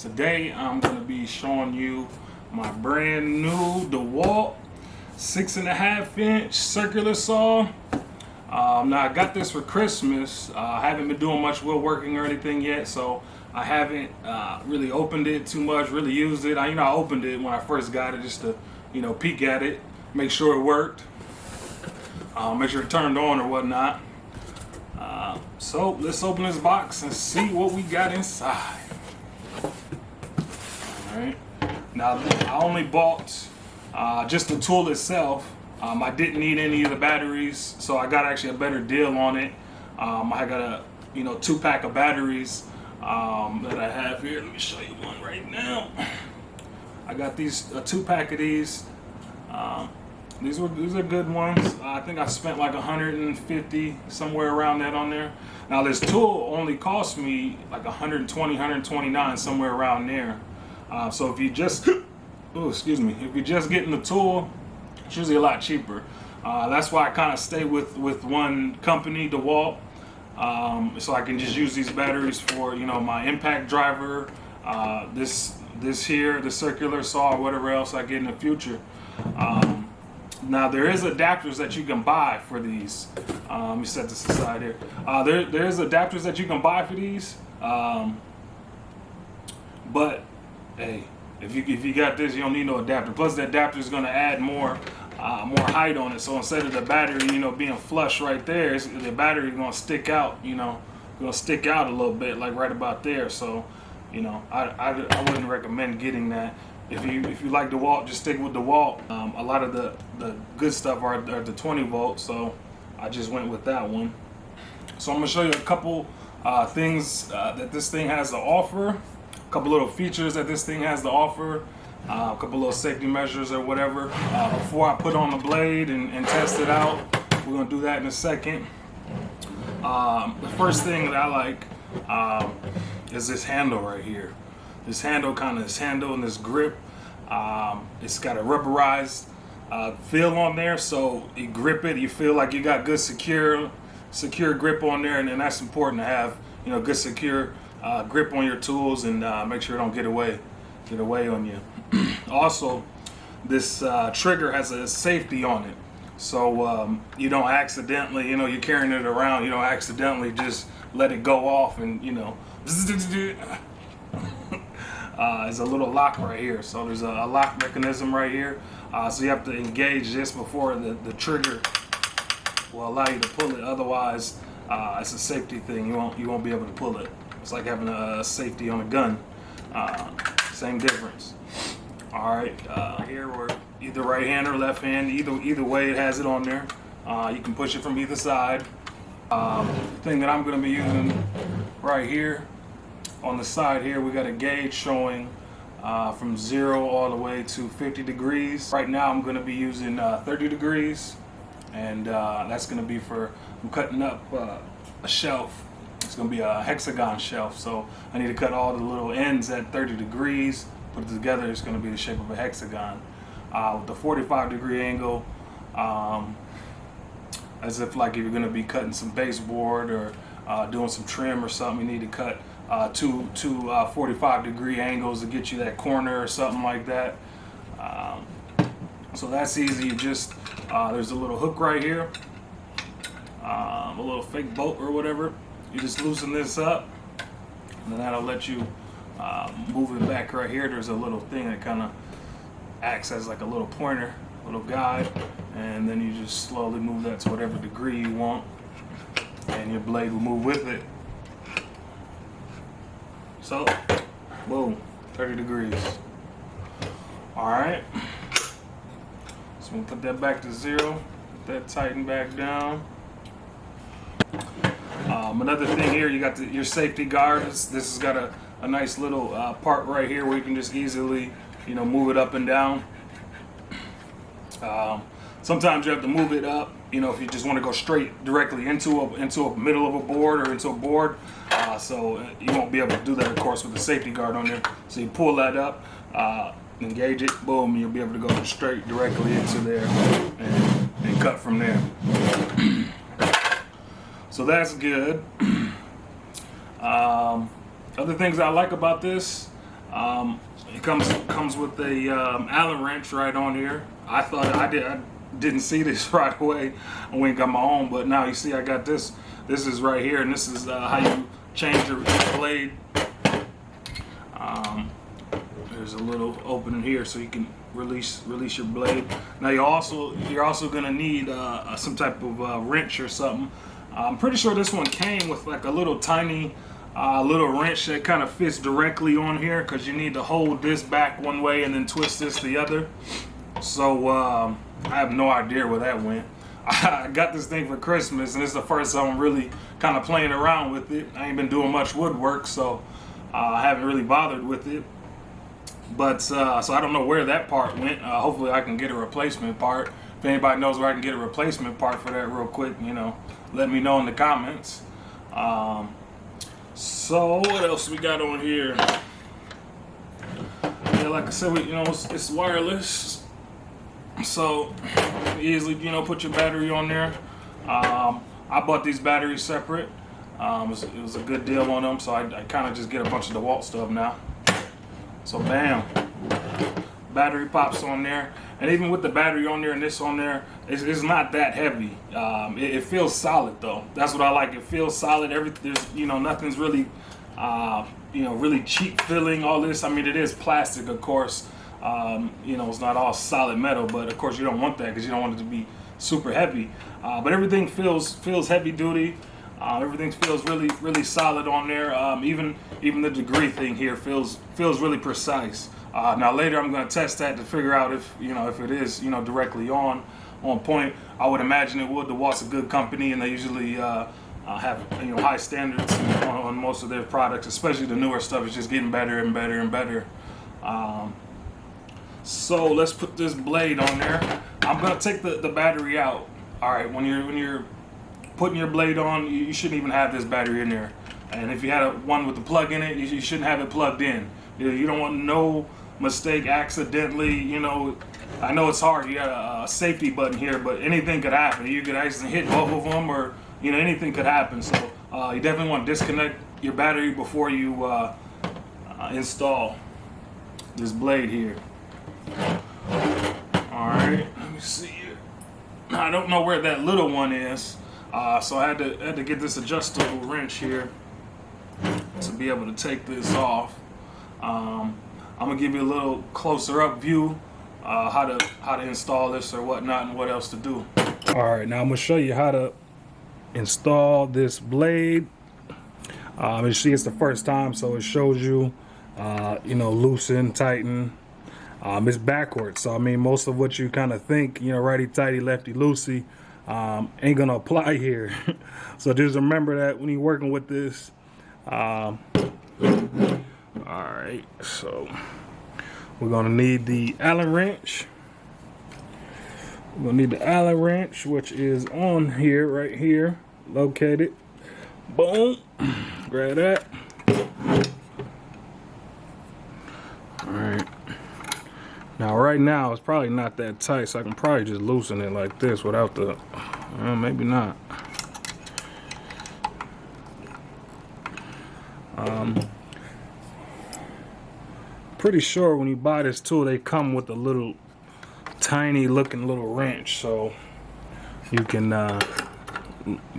Today I'm going to be showing you my brand new Dewalt 6.5 inch circular saw. Now I got this for Christmas. I haven't been doing much woodworking or anything yet, so I haven't really opened it too much, really used it. I opened it when I first got it just to peek at it, make sure it worked, make sure it turned on or whatnot. So let's open this box and see what we got inside. Alright, now I only bought just the tool itself. I didn't need any of the batteries, so I got actually a better deal on it. I got a 2-pack of batteries that I have here. Let me show you one right now. I got a 2-pack of these. These are good ones. I think I spent like 150, somewhere around that on there. Now this tool only cost me like 120, 129, somewhere around there. So if you just, if you're just getting the tool, it's usually a lot cheaper. That's why I kind of stay with one company, Dewalt, so I can just use these batteries for my impact driver, this here, the circular saw, or whatever else I get in the future. Now there is adapters that you can buy for these. Let me set this aside here. There is adapters that you can buy for these, but hey, if you got this, you don't need no adapter. Plus the adapter is going to add more height on it. So instead of the battery being flush right there, the battery is going to stick out. Going to stick out a little bit, like right about there. So I wouldn't recommend getting that. If you like DeWalt, just stick with DeWalt. A lot of the good stuff are the 20 volts, so I just went with that one. So I'm gonna show you a couple things that this thing has to offer, a couple little features that this thing has to offer, a couple little safety measures or whatever. Before I put on the blade and test it out, we're gonna do that in a second. The first thing that I like is this handle right here. This handle and this grip, it's got a rubberized feel on there, so you grip it, you feel like you got good secure grip on there, and that's important to have good secure grip on your tools, and make sure it don't get away on you. Also, this trigger has a safety on it, so you don't accidentally, you're carrying it around, you don't accidentally just let it go off and there's a little lock right here. So there's a lock mechanism right here. So you have to engage this before the trigger will allow you to pull it. Otherwise, it's a safety thing. You won't be able to pull it. It's like having a safety on a gun. Same difference. All right, here we're either right hand or left hand. Either way, it has it on there. You can push it from either side. The thing that I'm going to be using right here. On the side here, we got a gauge showing from 0 all the way to 50 degrees. Right now, I'm going to be using 30 degrees, and that's going to be I'm cutting up a shelf. It's going to be a hexagon shelf, so I need to cut all the little ends at 30 degrees, put it together. It's going to be the shape of a hexagon. With the 45-degree angle, as if like if you're going to be cutting some baseboard or doing some trim or something, you need to cut two 45-degree angles to get you that corner or something like that. So that's easy. You just there's a little hook right here, a little fake bolt or whatever. You just loosen this up, and then that'll let you move it back right here. There's a little thing that kind of acts as like a little pointer, little guide, and then you just slowly move that to whatever degree you want, and your blade will move with it. So, boom, 30 degrees. All right. So we'll put that back to 0. Put that tighten back down. Another thing here, you got your safety guard. This has got a nice little part right here where you can just easily, move it up and down. Sometimes you have to move it up, if you just want to go straight directly into a middle of a board or into a board. So you won't be able to do that, of course, with the safety guard on there. So you pull that up, engage it, boom, and you'll be able to go straight directly into there and cut from there. So that's good. Other things I like about this, It comes with a Allen wrench right on here. I thought I didn't see this right away. I went and got my own, but now you see I got this. This is right here, and this is how you change your blade. There's a little opening here so you can release your blade. Now you're also gonna need some type of wrench or something. I'm pretty sure this one came with like a little tiny little wrench that kind of fits directly on here, because you need to hold this back one way and then twist this the other. So I have no idea where that went. I got this thing for Christmas, and it's the first time I'm really kind of playing around with it. I ain't been doing much woodwork, so I haven't really bothered with it. But so I don't know where that part went. Hopefully I can get a replacement part. If anybody knows where I can get a replacement part for that real quick, you know, let me know in the comments. So what else we got on here? Yeah, like I said, it's wireless, so easily, you know, put your battery on there. I bought these batteries separate. It was a good deal on them, so I kind of just get a bunch of Dewalt stuff now. So bam, battery pops on there, and even with the battery on there and this on there, it's not that heavy. It feels solid though. That's what I like. It feels solid. Everything, you know, nothing's really, you know, really cheap feeling. All this, I mean, it is plastic, of course. You know, it's not all solid metal, but of course you don't want that because you don't want it to be super heavy. But everything feels heavy duty. Everything feels really solid on there. Even the degree thing here feels really precise. Now later I'm going to test that to figure out if it is, you know, directly on point. I would imagine it would. DeWalt's a good company, and they usually have, you know, high standards on most of their products, especially the newer stuff. Is just getting better and better and better. So let's put this blade on there. I'm going to take the battery out. All right, when you're putting your blade on, you shouldn't even have this battery in there. And if you had one with the plug in it, you shouldn't have it plugged in. You don't want no mistake accidentally, you know. I know it's hard, you got a safety button here, but anything could happen. You could actually hit both of them, or, you know, anything could happen. So you definitely want to disconnect your battery before you install this blade here. Alright, let me see here. I don't know where that little one is. So I had to get this adjustable wrench here to be able to take this off. I'm gonna give you a little closer up view how to install this or whatnot and what else to do. All right, now I'm gonna show you how to install this blade. You see, it's the first time, so it shows you, you know, loosen, tighten. It's backwards, so I mean, most of what you kind of think, you know, righty tighty, lefty loosey, ain't gonna apply here. So just remember that when you're working with this. All right, so we're gonna need the Allen wrench. We're gonna need the Allen wrench, which is on here, right here, located. Boom, grab that. All right. Now, right now, it's probably not that tight, so I can probably just loosen it like this without the, maybe not. Pretty sure when you buy this tool, they come with a little tiny looking little wrench, so you can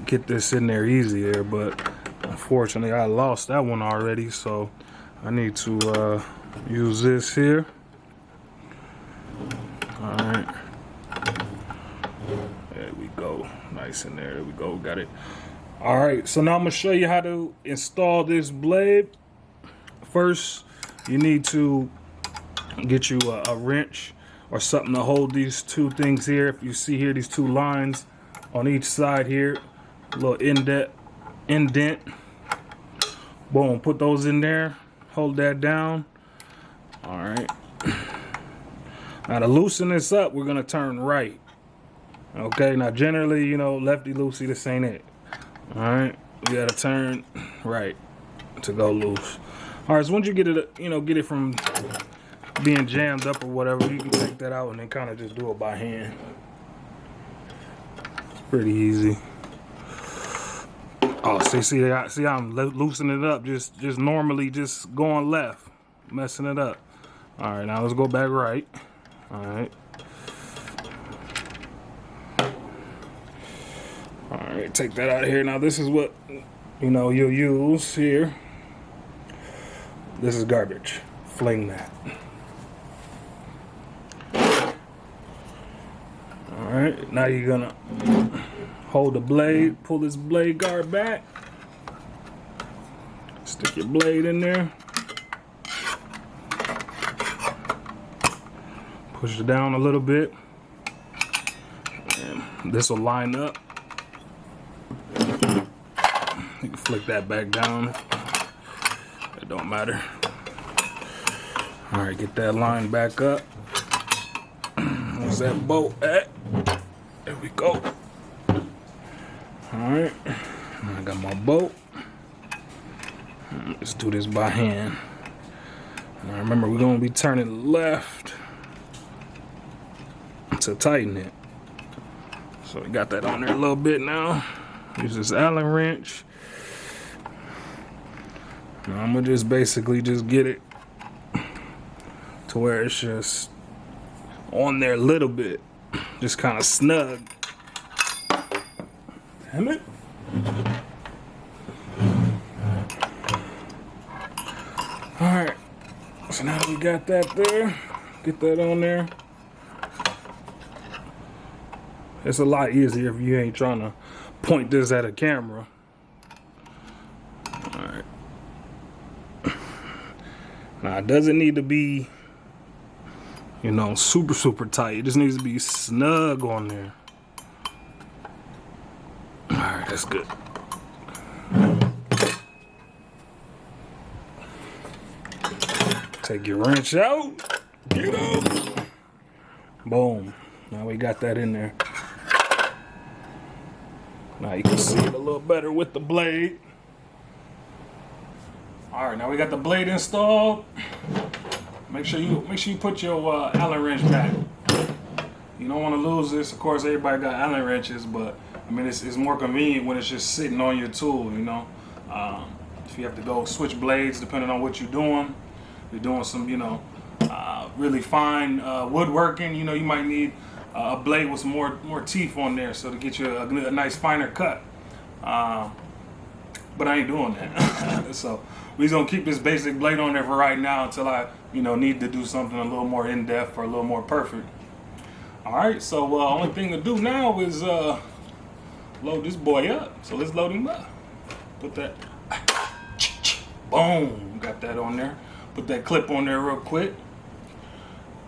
get this in there easier, but unfortunately I lost that one already, so I need to use this here. Alright, there we go, nice in there, we go, got it. Alright, so now I'm going to show you how to install this blade. First, you need to get you a wrench or something to hold these two things here. If you see here, these two lines on each side here, a little indent. Boom, put those in there, hold that down. Alright. Now to loosen this up, we're gonna turn right. Okay, now generally, you know, lefty loosey, this ain't it. Alright, we gotta turn right to go loose. Alright, so once you get it, you know, get it from being jammed up or whatever, you can take that out and then kind of just do it by hand. It's pretty easy. Oh, see, I'm loosening it up, just normally just going left. messing it up. All right, now let's go back right. All right. All right, take that out of here. Now this is what, you know, you'll use here. This is garbage. Fling that. All right, now you're gonna hold the blade, pull this blade guard back. Stick your blade in there. Push it down a little bit. And this will line up. You can flick that back down. It don't matter. All right, get that line back up. Where's that bolt at? There we go. All right, I got my bolt. Let's do this by hand. Now remember, we're gonna be turning left to tighten it. So we got that on there a little bit now. Use this Allen wrench. Now I'm gonna just basically just get it to where it's just on there a little bit, just kind of snug. Damn it. All right, so now that we got that there, get that on there. It's a lot easier if you ain't trying to point this at a camera. All right. Now it doesn't need to be, you know, super tight. It just needs to be snug on there. All right, that's good. Take your wrench out. Get up. Boom. Now we got that in there. Now you can see it a little better with the blade. All right, now we got the blade installed. Make sure you put your Allen wrench back. You don't want to lose this. Of course, everybody got Allen wrenches, but I mean it's more convenient when it's just sitting on your tool. You know, if you have to go switch blades depending on what you're doing some, you know, really fine woodworking. You know, you might need a blade with some more teeth on there, so to get you a nice finer cut. But I ain't doing that. So we're gonna keep this basic blade on there for right now until I, you know, need to do something a little more in depth or a little more perfect. All right. So only thing to do now is load this boy up. So let's load him up. Put that. Boom. Got that on there. Put that clip on there real quick.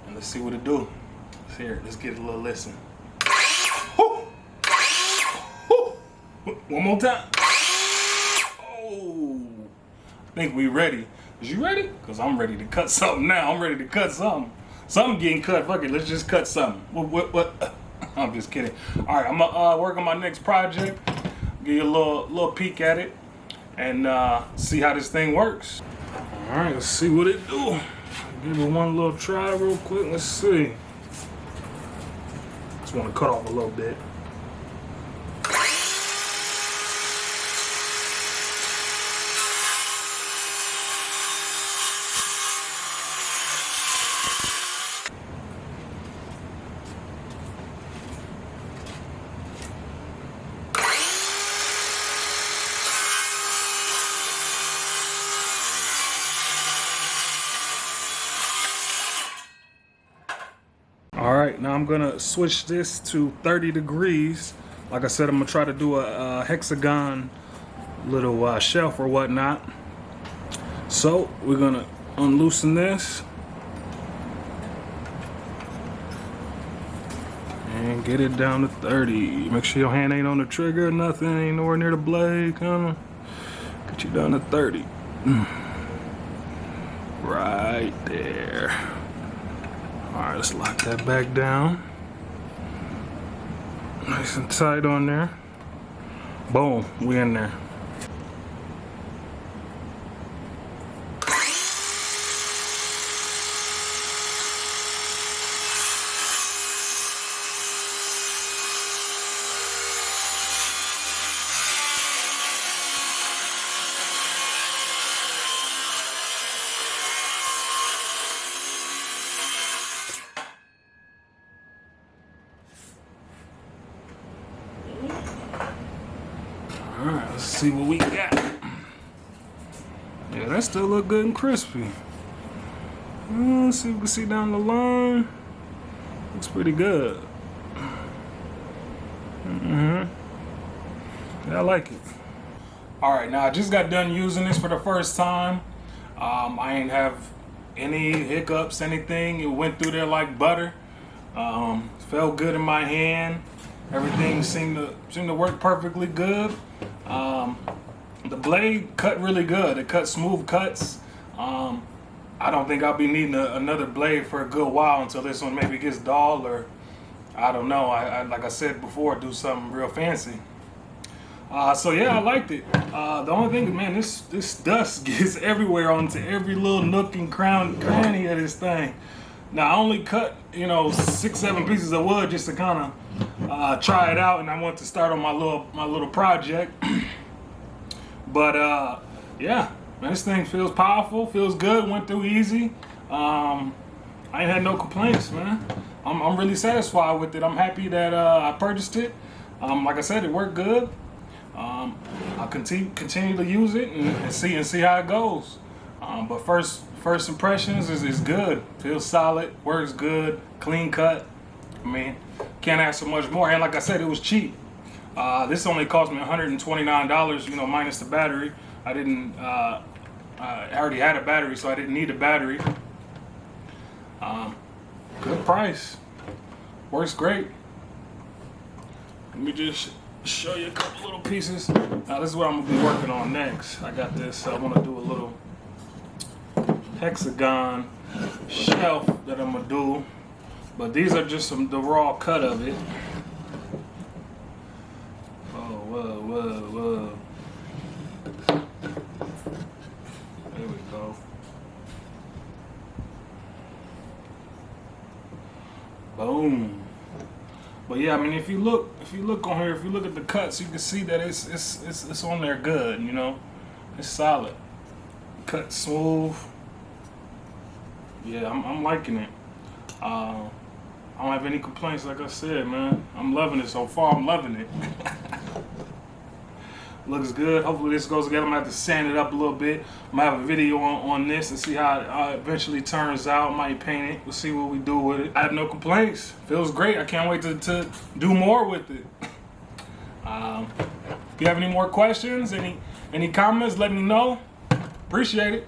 And let's see what it do. Here, let's get a little listen. Woo! Woo! One more time. Oh, I think we ready. Is you ready? Because I'm ready to cut something now. I'm ready to cut something. Something getting cut. Fuck it, let's just cut something. What? I'm just kidding. All right, I'm gonna work on my next project. Give you a little peek at it and see how this thing works. All right, let's see what it do. Give it one little try real quick. Let's see. Just want to cut off a little bit. All right, now I'm gonna switch this to 30 degrees. Like I said, I'm gonna try to do a hexagon little shelf or whatnot. So we're gonna unloosen this and get it down to 30. Make sure your hand ain't on the trigger, nothing, ain't nowhere near the blade, kinda. Get you down to 30. Right there. All right, let's lock that back down. Nice and tight on there. Boom, we in there. see what we got. Yeah, that still look good and crispy. Let's see if we can see down the line. Looks pretty good. Yeah, I like it. All right, now I just got done using this for the first time. I ain't have any hiccups, anything. It went through there like butter. Felt good in my hand. Everything seemed to work perfectly good. The blade cut really good. It cut smooth cuts. I don't think I'll be needing another blade for a good while until this one maybe gets dull, or I don't know. I like I said before, do something real fancy. So yeah, I liked it. The only thing, man, this dust gets everywhere onto every little nook and cranny of this thing. Now I only cut 6-7 pieces of wood just to kind of try it out, and I want to start on my little project. But yeah, man, this thing feels powerful, feels good, went through easy. I ain't had no complaints, man. I'm really satisfied with it. I'm happy that I purchased it. Like I said, it worked good. I'll continue to use it and see how it goes. But first impressions is good. Feels solid, works good, clean cut. I mean, can't ask for much more. And like I said, it was cheap. This only cost me $129, minus the battery. I didn't. I already had a battery, so I didn't need a battery. Good price. Works great. Let me just show you a couple little pieces. Now this is what I'm gonna be working on next. I got this. I want to do a little hexagon shelf that I'm gonna do, but these are just the raw cut of it. Oh, whoa. There we go. Boom. But yeah, I mean, if you look on here, if you look at the cuts, you can see that it's on there good. It's solid, cut smooth. Yeah, I'm liking it. I don't have any complaints. Like I said, man, I'm loving it so far. I'm loving it. Looks good. Hopefully this goes together. I'm gonna have to sand it up a little bit. I'm gonna have a video on this and see how it eventually turns out. Might paint it. We'll see what we do with it. I have no complaints. Feels great. I can't wait to do more with it. If you have any more questions, any comments, let me know. Appreciate it.